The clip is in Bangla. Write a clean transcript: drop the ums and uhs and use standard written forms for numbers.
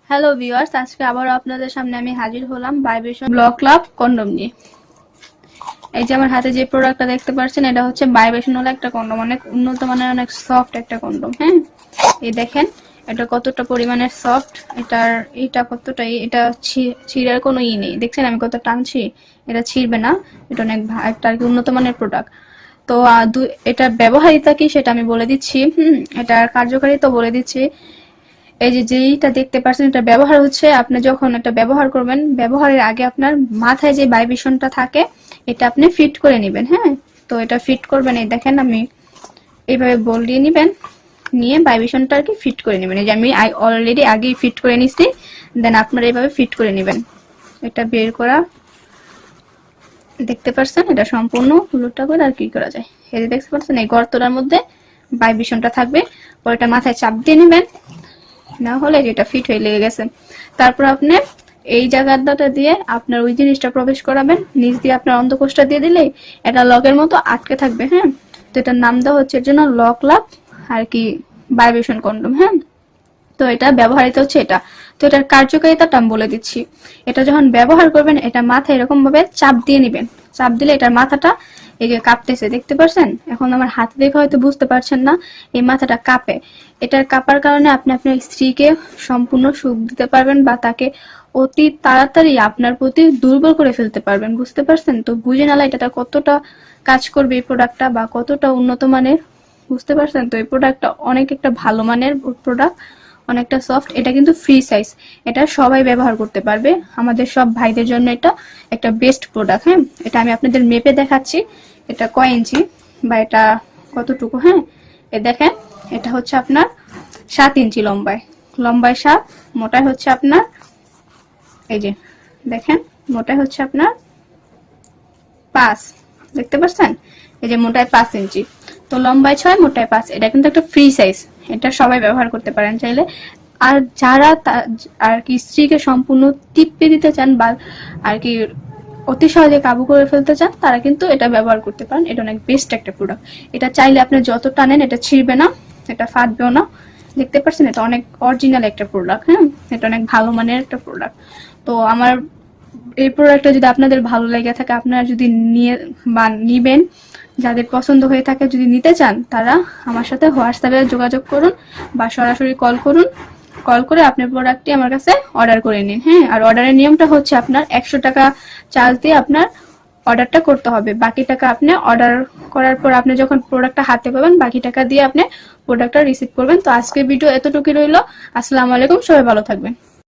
হ্যালো ভিউয়ার্স, আজকে আবারও আপনাদের সামনে আমি হাজির হলাম ভাইব্রেশন ব্লক লাভ কন্ডম নিয়ে। এই যে আমার হাতে যে প্রোডাক্টটা দেখতে পাচ্ছেন, এটা হচ্ছে ভাইব্রেশন হলো একটা কন্ডম, অনেক উন্নত মানের, অনেক সফট একটা কন্ডম। হ্যাঁ, এই দেখেন এটা কতটা পরিমাণের সফট, এটা কতটা, এটা ছিঁড়ার কোনো নেই। দেখছেন আমি কত টানছি, এটা ছিঁড়বে না। এটা অনেক একটা আর কি উন্নত মানের প্রোডাক্ট। তো এটা ব্যবহারিতা কি সেটা আমি বলে দিচ্ছি। এটার কার্যকারিতা বলে দিচ্ছি। এই যে যেইটা দেখতে পাচ্ছেন, এটা ব্যবহার হচ্ছে, আপনি যখন এটা ব্যবহার করবেন, ব্যবহারের আগে আপনার মাথায় যে ভাইব্রেশনটা থাকে এটা আপনি ফিট করে নেবেন। হ্যাঁ, তো এটা ফিট করবেন, এই দেখেন আমি এইভাবে বল দিয়ে নেবেন, নিয়ে ভাইব্রেশনটা আর কি ফিট করে নেবেন। এই যে আমি অলরেডি আগেই ফিট করে নিছি, দেন আপনারা এইভাবে ফিট করে নেবেন। এটা বের করা দেখতে পাচ্ছেন, এটা সম্পূর্ণ উল্টা করে আর কি করা যায়। এই যে দেখতে পাচ্ছেন এই গর্তটার মধ্যে ভাইব্রেশনটা থাকবে, পরে মাথায় চাপ দিয়ে নেবেন, না হলে যেটা ফিট হয়ে লেগে গেছে। তারপর আপনি এই জায়গাটা দিয়ে আপনার ওই জিনিসটা প্রবেশ করাবেন, নিচ দিয়ে আপনার অন্তঃকোষটা দিয়ে দিলেই এটা লকের মতো আটকে থাকবে। হ্যাঁ, তো এটার নাম দেওয়া হচ্ছে এর জন্য লক লাভ আর কি ভাইব্রেশন কন্ডম। হ্যাঁ, তো এটা ব্যবহারিত হচ্ছে এটা। তো এটার কার্যকারিতাটা আমি বলে দিচ্ছি। এটা যখন ব্যবহার করবেন, এটা মাথায় এরকম ভাবে চাপ দিয়ে নেবেন। চাপ দিলে এটার মাথাটা এই যে কাঁপতেছে, দেখতে পাচ্ছেন? এখন আমার হাতে দেখে হয়তো বুঝতে পারছেন না, এই মাথাটা কাঁপে। এটার কাঁপার কারণে আপনি আপনার স্ত্রীকে সম্পূর্ণ সুখ দিতে পারবেন, বা তাকে অতি তাড়াতাড়ি আপনার প্রতি দুর্বল করে ফেলতে পারবেন। বুঝতে পারছেন? তো বুঝে নালা এটা কতটা কাজ করবে এই প্রোডাক্টটা, বা কতটা উন্নত মানের। বুঝতে পারছেন? তো এই প্রোডাক্টটা অনেক একটা ভালো মানের প্রোডাক্ট, অনেকটা সফট। এটা কিন্তু ফ্রি সাইজ, এটা সবাই ব্যবহার করতে পারবে। আমাদের সব ভাইদের জন্য এটা একটা বেস্ট প্রোডাক্ট। হ্যাঁ, এটা আমি আপনাদের মেপে দেখাচ্ছি এটা কয় ইঞ্চি বা এটা কতটুকু। হ্যাঁ, এ দেখেন এটা হচ্ছে আপনার 7 ইঞ্চি লম্বায়, 7, মোটায় হচ্ছে আপনার, এই যে দেখেন মোটায় হচ্ছে আপনার 5। দেখতে পাচ্ছেন? এই যে মোটায় 5 ইঞ্চি, তো লম্বায় 6, মোটায় 5। এটা কিন্তু একটা ফ্রি সাইজ, এটা সবাই ব্যবহার করতে পারেন চাইলে। আর যারা আর কি স্ত্রীকে সম্পূর্ণ টিপে দিতে চান, বা আর কি অতি সহজে কাবু করে ফেলতে চান, তারা কিন্তু এটা ব্যবহার করতে পারেন। এটা অনেক বেস্ট একটা প্রোডাক্ট। এটা চাইলে আপনি যত টানেন এটা ছিঁড়বে না, এটা ফাটবেও না। দেখতে পাচ্ছেন? এটা অনেক অরিজিনাল একটা প্রোডাক্ট। হ্যাঁ, এটা অনেক ভালো মানের একটা প্রোডাক্ট। তো আমার এই প্রোডাক্টটা যদি আপনাদের ভালো লেগে থাকে, আপনারা যদি নিয়ে বা নিবেন, যাদের পছন্দ হয়ে থাকে, যদি নিতে চান, তারা আমার সাথে হোয়াটসঅ্যাপে যোগাযোগ করুন বা সরাসরি কল করুন। কল করে আপনার প্রোডাক্টটি আমার কাছে অর্ডার করে নিন। হ্যাঁ, আর অর্ডারের নিয়মটা হচ্ছে আপনার 100 টাকা চার্জ দিয়ে আপনার অর্ডারটা করতে হবে। বাকি টাকা আপনি অর্ডার করার পর আপনি যখন প্রোডাক্টটা হাতে পাবেন, বাকি টাকা দিয়ে আপনি প্রোডাক্টটা রিসিভ করবেন। তো আজকের ভিডিও এতটুকুই রইল। আসসালামু আলাইকুম, সবাই ভালো থাকবেন।